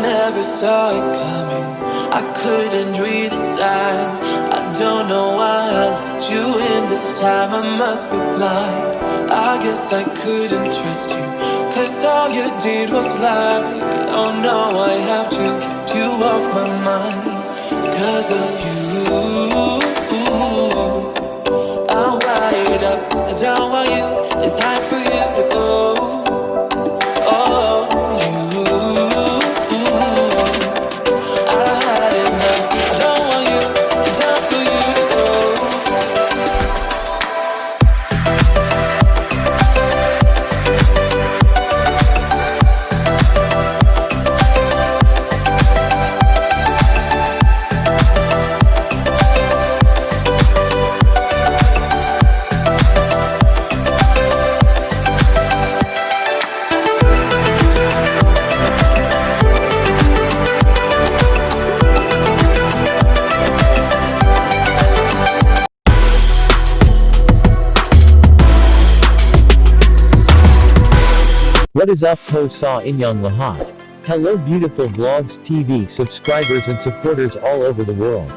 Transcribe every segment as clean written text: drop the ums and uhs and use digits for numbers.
never saw it coming. I couldn't read the signs. I don't know why I let you in this time. I must be blind. I guess I couldn't trust you, 'cause all you did was lie. Oh no, I have to keep you off my mind. 'Cause of you, I'm wired up. I don't want you, it's time for you to go. Oh, you, I had enough. I don't want you, it's time for you to go. What is up, Ho Sa Inyang Lahat? Hello beautiful Vlogs TV subscribers and supporters all over the world.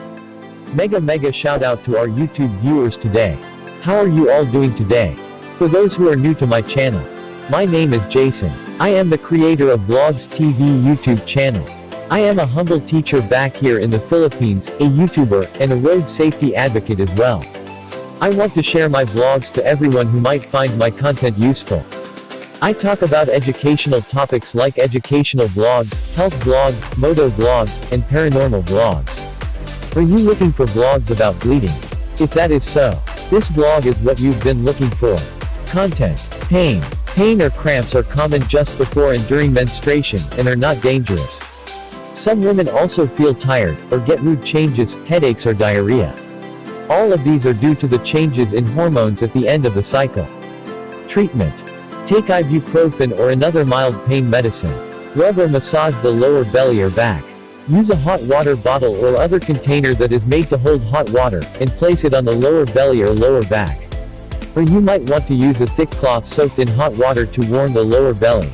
Mega shout out to our YouTube viewers today. How are you all doing today? For those who are new to my channel, my name is Jason. I am the creator of Vlogs TV YouTube channel. I am a humble teacher back here in the Philippines, a YouTuber, and a road safety advocate as well. I want to share my vlogs to everyone who might find my content useful. I talk about educational topics like educational vlogs, health vlogs, moto vlogs, and paranormal vlogs. Are you looking for vlogs about bleeding? If that is so, this vlog is what you've been looking for. Content. Pain. Pain or cramps are common just before and during menstruation, and are not dangerous. Some women also feel tired, or get mood changes, headaches or diarrhea. All of these are due to the changes in hormones at the end of the cycle. Treatment. Take ibuprofen or another mild pain medicine. Rub or massage the lower belly or back. Use a hot water bottle or other container that is made to hold hot water, and place it on the lower belly or lower back. Or you might want to use a thick cloth soaked in hot water to warm the lower belly.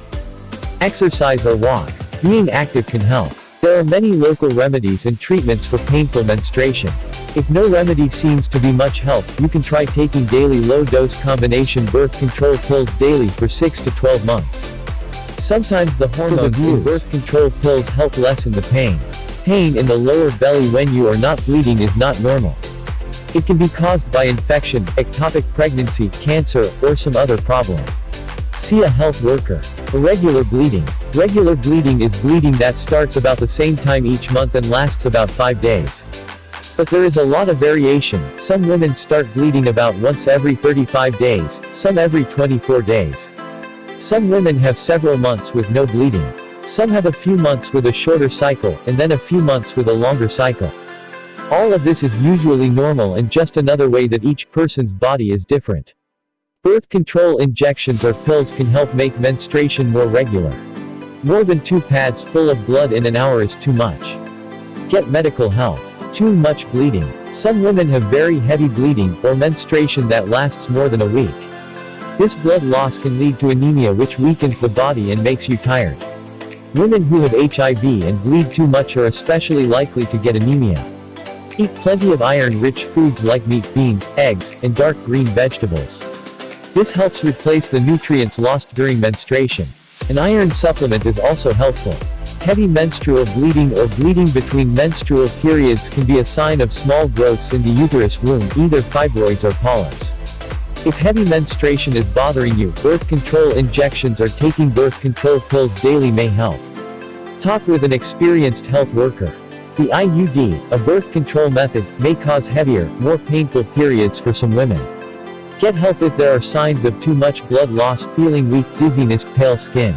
Exercise or walk. Being active can help. There are many local remedies and treatments for painful menstruation. If no remedy seems to be much help, you can try taking daily low-dose combination birth control pills daily for 6 to 12 months. Sometimes the hormones in birth control pills help lessen the pain. Pain in the lower belly when you are not bleeding is not normal. It can be caused by infection, ectopic pregnancy, cancer, or some other problem. See a health worker. Irregular bleeding. Regular bleeding is bleeding that starts about the same time each month and lasts about 5 days. But there is a lot of variation. Some women start bleeding about once every 35 days, some every 24 days. Some women have several months with no bleeding. Some have a few months with a shorter cycle, and then a few months with a longer cycle. All of this is usually normal and just another way that each person's body is different. Birth control injections or pills can help make menstruation more regular. More than 2 pads full of blood in an hour is too much. Get medical help. Too much bleeding. Some women have very heavy bleeding, or menstruation that lasts more than a week. This blood loss can lead to anemia, which weakens the body and makes you tired. Women who have HIV and bleed too much are especially likely to get anemia. Eat plenty of iron-rich foods like meat, beans, eggs, and dark green vegetables. This helps replace the nutrients lost during menstruation. An iron supplement is also helpful. Heavy menstrual bleeding or bleeding between menstrual periods can be a sign of small growths in the uterus womb, either fibroids or polyps. If heavy menstruation is bothering you, birth control injections or taking birth control pills daily may help. Talk with an experienced health worker. The IUD, a birth control method, may cause heavier, more painful periods for some women. Get help if there are signs of too much blood loss, feeling weak, dizziness, pale skin.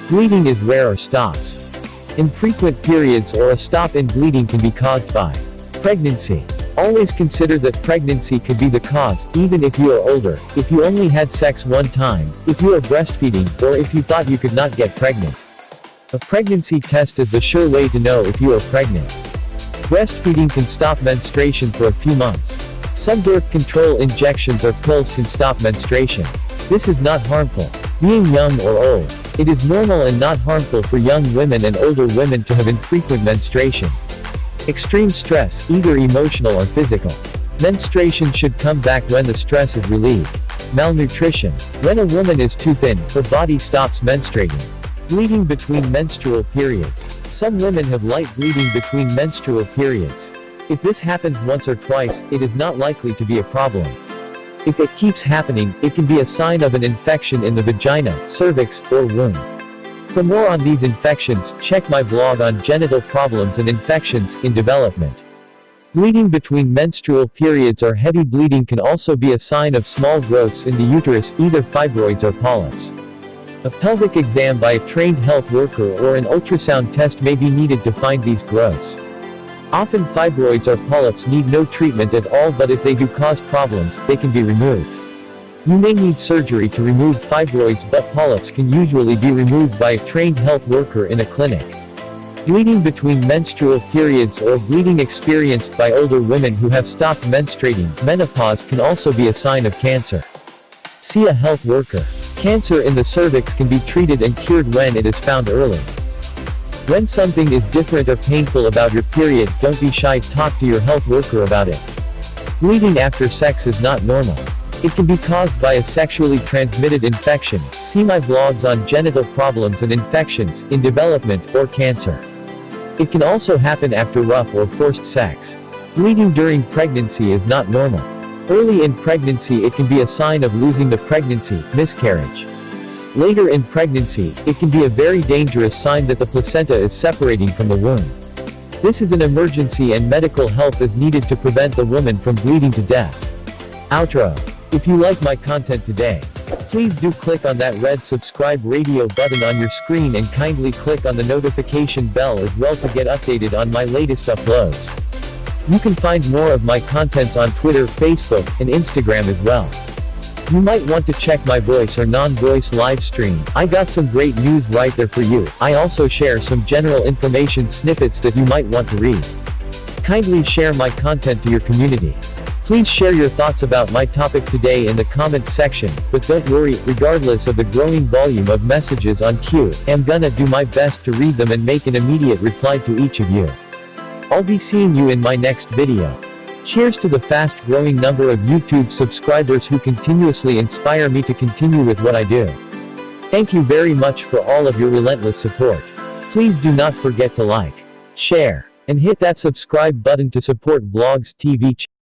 Bleeding is rare or stops. Infrequent periods or a stop in bleeding can be caused by pregnancy. Always consider that pregnancy could be the cause, even if you are older, if you only had sex one time, if you are breastfeeding, or if you thought you could not get pregnant. A pregnancy test is the sure way to know if you are pregnant. Breastfeeding can stop menstruation for a few months. Some birth control injections or pills can stop menstruation. This is not harmful. Being young or old. It is normal and not harmful for young women and older women to have infrequent menstruation. Extreme stress, either emotional or physical. Menstruation should come back when the stress is relieved. Malnutrition. When a woman is too thin, her body stops menstruating. Bleeding between menstrual periods. Some women have light bleeding between menstrual periods. If this happens once or twice, it is not likely to be a problem. If it keeps happening, it can be a sign of an infection in the vagina, cervix, or womb. For more on these infections, check my blog on genital problems and infections in development. Bleeding between menstrual periods or heavy bleeding can also be a sign of small growths in the uterus, either fibroids or polyps. A pelvic exam by a trained health worker or an ultrasound test may be needed to find these growths. Often fibroids or polyps need no treatment at all, but if they do cause problems, they can be removed. You may need surgery to remove fibroids, but polyps can usually be removed by a trained health worker in a clinic. Bleeding between menstrual periods or bleeding experienced by older women who have stopped menstruating, menopause, can also be a sign of cancer. See a health worker. Cancer in the cervix can be treated and cured when it is found early. When something is different or painful about your period, don't be shy, talk to your health worker about it. Bleeding after sex is not normal. It can be caused by a sexually transmitted infection. See my blogs on genital problems and infections in development or cancer. It can also happen after rough or forced sex. Bleeding during pregnancy is not normal. Early in pregnancy, it can be a sign of losing the pregnancy, miscarriage. Later in pregnancy, it can be a very dangerous sign that the placenta is separating from the womb. This is an emergency and medical help is needed to prevent the woman from bleeding to death. Outro. If you like my content today, please do click on that red subscribe radio button on your screen and kindly click on the notification bell as well to get updated on my latest uploads. You can find more of my contents on Twitter, Facebook, and Instagram as well. You might want to check my voice or non-voice live stream. I got some great news right there for you. I also share some general information snippets that you might want to read. Kindly share my content to your community. Please share your thoughts about my topic today in the comments section, but don't worry, regardless of the growing volume of messages on queue, I'm gonna do my best to read them and make an immediate reply to each of you. I'll be seeing you in my next video. Cheers to the fast-growing number of YouTube subscribers who continuously inspire me to continue with what I do. Thank you very much for all of your relentless support. Please do not forget to like, share, and hit that subscribe button to support Vlogs TV channel.